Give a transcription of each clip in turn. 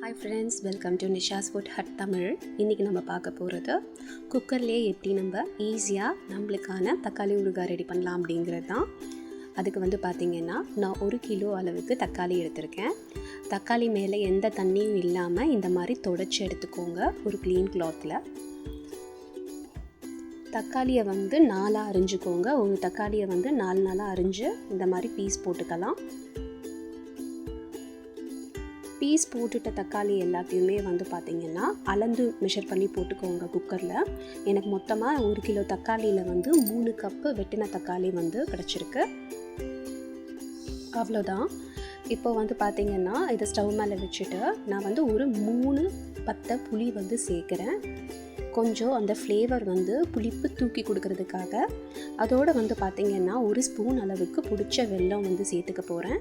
Hi friends, welcome to Nisha's Food Hut Tamil. இன்னைக்கு நம்ம பார்க்க போறது குக்கர்லயே எப்படி நம்ம ஈஸியா நம்மளுக்கான தக்காளி ஊறுகாய் ரெடி பண்ணலாம் அப்படிங்கிறது தான். அதுக்கு பாத்தீங்கன்னா நான் 1 கிலோ அளவுக்கு தக்காளி எடுத்திருக்கேன். தக்காளி மேலே எந்த தண்ணியும் இல்லாம இந்த மாதிரி தொடச்சி எடுத்துக்கோங்க ஒரு க்ளீன் கிளாத்ல. தக்காளியை நாலா அரிஞ்சுக்கோங்க. ஒரு தக்காளியை 4 நாளா அரிஞ்சு இந்த மாதிரி பீஸ் போட்டுக்கலாம். பீஸ் போட்டுட்ட தக்காளி எல்லாத்தையுமே பார்த்தீங்கன்னா அளந்து மெஷர் பண்ணி போட்டுக்கோங்க குக்கரில். எனக்கு மொத்தமாக 1 கிலோ தக்காளியில் 3 கப்பு வெட்டின தக்காளி கிடச்சிருக்கு. அவ்வளோதான். இப்போ பார்த்தீங்கன்னா இதை ஸ்டவ் மேலே வச்சுட்டு நான் ஒரு 3 பத்தை புளி சேர்க்குறேன். கொஞ்சம் அந்த ஃப்ளேவர் புளிப்பு தூக்கி கொடுக்கறதுக்காக. அதோடு பார்த்தீங்கன்னா 1 ஸ்பூன் அளவுக்கு பிடிச்ச வெல்லம் சேர்த்துக்க போகிறேன்.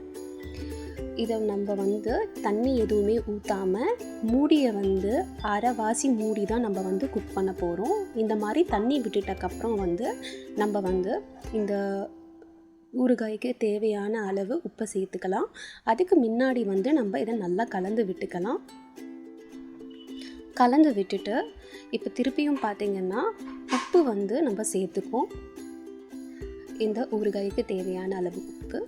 இதை நம்ம தண்ணி எதுவுமே ஊற்றாமல் மூடியை அரைவாசி மூடி தான் நம்ம குக் பண்ண போகிறோம். இந்த மாதிரி தண்ணி விட்டுட்டக்கப்புறம் நம்ம இந்த ஊறுகாய்க்கு தேவையான அளவு உப்பை சேர்த்துக்கலாம். அதுக்கு முன்னாடி நம்ம இதை நல்லா கலந்து விட்டுக்கலாம். கலந்து விட்டுட்டு இப்போ திருப்பியும் பார்த்திங்கன்னா உப்பு நம்ம சேர்த்துப்போம். இந்த ஊறுகாய்க்கு தேவையான அளவு உப்பு.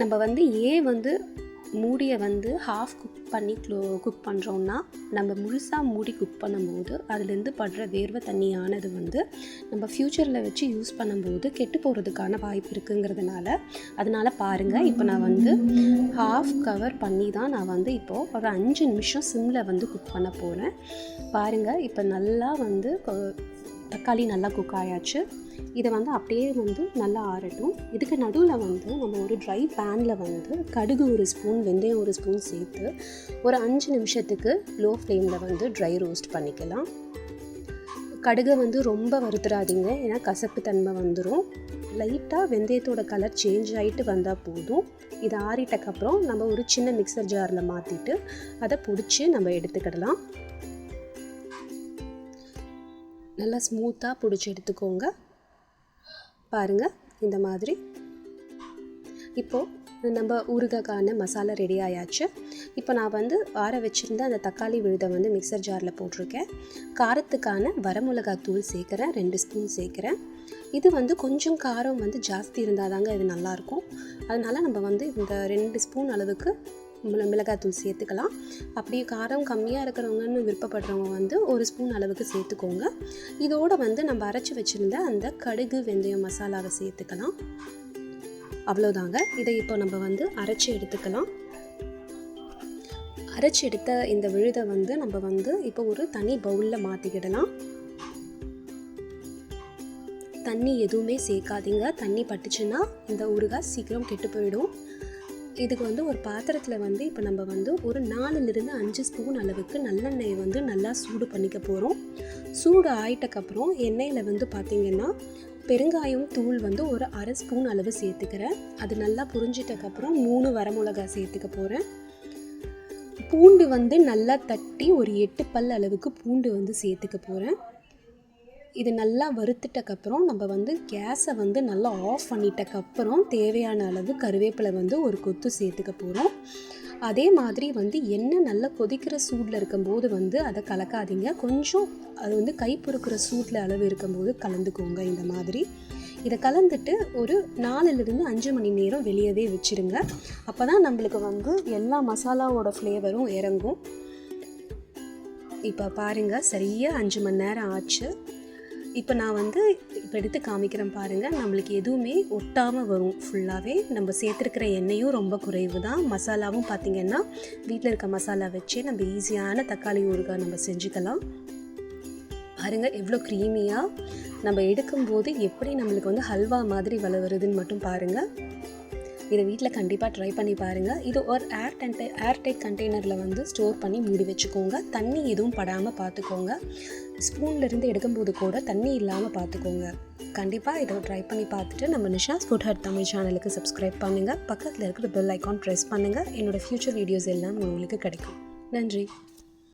நம்ம ஏன் மூடியை ஹாஃப் குக் பண்ணி குக் பண்ணுறோன்னா நம்ம முழுசாக மூடி குக் பண்ணும்போது அதுலேருந்து படுற வேர்வை தண்ணியானது நம்ம ஃப்யூச்சரில் வச்சு யூஸ் பண்ணும்போது கெட்டு போகிறதுக்கான வாய்ப்பு இருக்குங்கிறதுனால அதனால் பாருங்கள். இப்போ நான் ஹாஃப் கவர் பண்ணி தான் நான் இப்போது ஒரு 5 நிமிஷம் சிம்மில் குக் பண்ண போகிறேன். பாருங்கள், இப்போ நல்லா தக்காளி நல்லா குக் ஆயாச்சு. இதை அப்படியே நல்லா ஆறட்டும். இதுக்கு நடுவில் நம்ம ஒரு ட்ரை பேனில் கடுகு 1 ஸ்பூன், வெந்தயம் 1 ஸ்பூன் சேர்த்து ஒரு 5 நிமிஷத்துக்கு லோ ஃப்ளேமில் ட்ரை ரோஸ்ட் பண்ணிக்கலாம். கடுகை ரொம்ப வறுத்துறாதீங்க, ஏன்னா கசப்பு தன்மை வந்துடும். லைட்டாக வெந்தயத்தோட கலர் சேஞ்ச் ஆகிட்டு வந்தால் போதும். இதை ஆறிட்டக்கப்புறம் நம்ம ஒரு சின்ன மிக்சர் ஜாரில் மாற்றிட்டு அதை பிடிச்சி நம்ம எடுத்துக்கிடலாம். நல்லா ஸ்மூத்தாக பிடிச்சி எடுத்துக்கோங்க. பாருங்கள், இந்த மாதிரி. இப்போது நம்ம ஊறுகாய்க்கான மசாலா ரெடி ஆயாச்சு. இப்போ நான் ஆற வச்சுருந்த அந்த தக்காளி விழுதை மிக்சர் ஜாரில் போட்டிருக்கேன். காரத்துக்கான வரமிளகாத்தூள் சேர்க்குறேன், 2 ஸ்பூன் சேர்க்குறேன். இது கொஞ்சம் காரம் ஜாஸ்தி இருந்தால் தாங்க இது நல்லாயிருக்கும். அதனால் நம்ம இந்த 2 ஸ்பூன் அளவுக்கு மிளகாத்தூள் சேர்த்துக்கலாம். அப்படியே காரம் கம்மியாக இருக்கிறவங்கன்னு விருப்பப்படுறவங்க 1 ஸ்பூன் அளவுக்கு சேர்த்துக்கோங்க. இதோடு நம்ம அரைச்சி வச்சுருந்த அந்த கடுகு வெந்தயம் மசாலாவை சேர்த்துக்கலாம். அவ்வளோதாங்க. இதை இப்போ நம்ம அரைச்சி எடுத்துக்கலாம். அரைச்சி எடுத்த இந்த விழுதை நம்ம இப்போ ஒரு தனி பவுலில் மாற்றிக்கிடலாம். தண்ணி எதுவுமே சேர்க்காதீங்க. தண்ணி பட்டுச்சுன்னா இந்த ஊறுகாய் சீக்கிரம் கெட்டு போயிடும். இதுக்கு ஒரு பாத்திரத்தில் இப்போ நம்ம ஒரு 4லிருந்து 5 ஸ்பூன் அளவுக்கு நல்லெண்ணெயை நல்லா சூடு பண்ணிக்க போகிறோம். சூடு ஆயிட்டக்கப்புறம் எண்ணெயில் பார்த்திங்கன்னா பெருங்காயம் தூள் ஒரு 1/2 ஸ்பூன் அளவு சேர்த்துக்கிறேன். அது நல்லா புரிஞ்சிட்டக்கப்புறம் 3 வரமிளகாய் சேர்த்துக்க போகிறேன். பூண்டு நல்லா தட்டி ஒரு 8 பல் அளவுக்கு பூண்டு சேர்த்துக்க போகிறேன். இது நல்லா வறுத்துட்டக்கப்புறம் நம்ம கேஸை நல்லா ஆஃப் பண்ணிட்டக்கப்புறம் தேவையான அளவு கருவேப்பிலை ஒரு கொத்து சேர்த்துக்க போகிறோம். அதே மாதிரி எண்ணெய் நல்லா கொதிக்கிற சூடில் இருக்கும்போது அதை கலக்காதீங்க. கொஞ்சம் அது கை பொறுக்கிற சூட்டில் அளவு இருக்கும்போது கலந்துக்கோங்க. இந்த மாதிரி இதை கலந்துட்டு ஒரு 4லிருந்து 5 மணி நேரம் வெளியவே வச்சுருங்க. அப்போ தான் நம்மளுக்கு எல்லா மசாலாவோட ஃப்ளேவரும் இறங்கும். இப்போ பாருங்கள், சரியாக 5 மணி நேரம் ஆச்சு. இப்போ நான் இப்போ எடுத்து காமிக்கிறேன் பாருங்கள். நம்மளுக்கு எதுவுமே ஒட்டாமல் வரும். ஃபுல்லாகவே நம்ம சேர்த்துருக்கிற எண்ணெயும் ரொம்ப குறைவு தான். மசாலாவும் பார்த்திங்கன்னா வீட்டில் இருக்க மசாலா வச்சே நம்ம ஈஸியான தக்காளி ஊறுகாய் நம்ம செஞ்சுக்கலாம். பாருங்கள் எவ்வளோ க்ரீமியாக நம்ம எடுக்கும்போது எப்படி நம்மளுக்கு ஹல்வா மாதிரி வருதுன்னு மட்டும் பாருங்கள். இதை வீட்டில் கண்டிப்பாக ட்ரை பண்ணி பாருங்கள். இது ஒரு ஏர்டைட் கண்டெய்னரில் ஸ்டோர் பண்ணி மூடி வச்சுக்கோங்க. தண்ணி எதுவும் படாமல் பார்த்துக்கோங்க. ஸ்பூன்லேருந்து எடுக்கும்போது கூட தண்ணி இல்லாமல் பார்த்துக்கோங்க. கண்டிப்பாக இதை ட்ரை பண்ணி பார்த்துட்டு நம்ம நிஷாஸ் ஃபுட் ஹட் தமிழ் சேனலுக்கு சப்ஸ்கிரைப் பண்ணுங்கள். பக்கத்தில் இருக்கிற பெல் ஐக்கான் ப்ரெஸ் பண்ணுங்கள். என்னோடய ஃப்யூச்சர் வீடியோஸ் எல்லாம் உங்களுக்கு கிடைக்கும். நன்றி.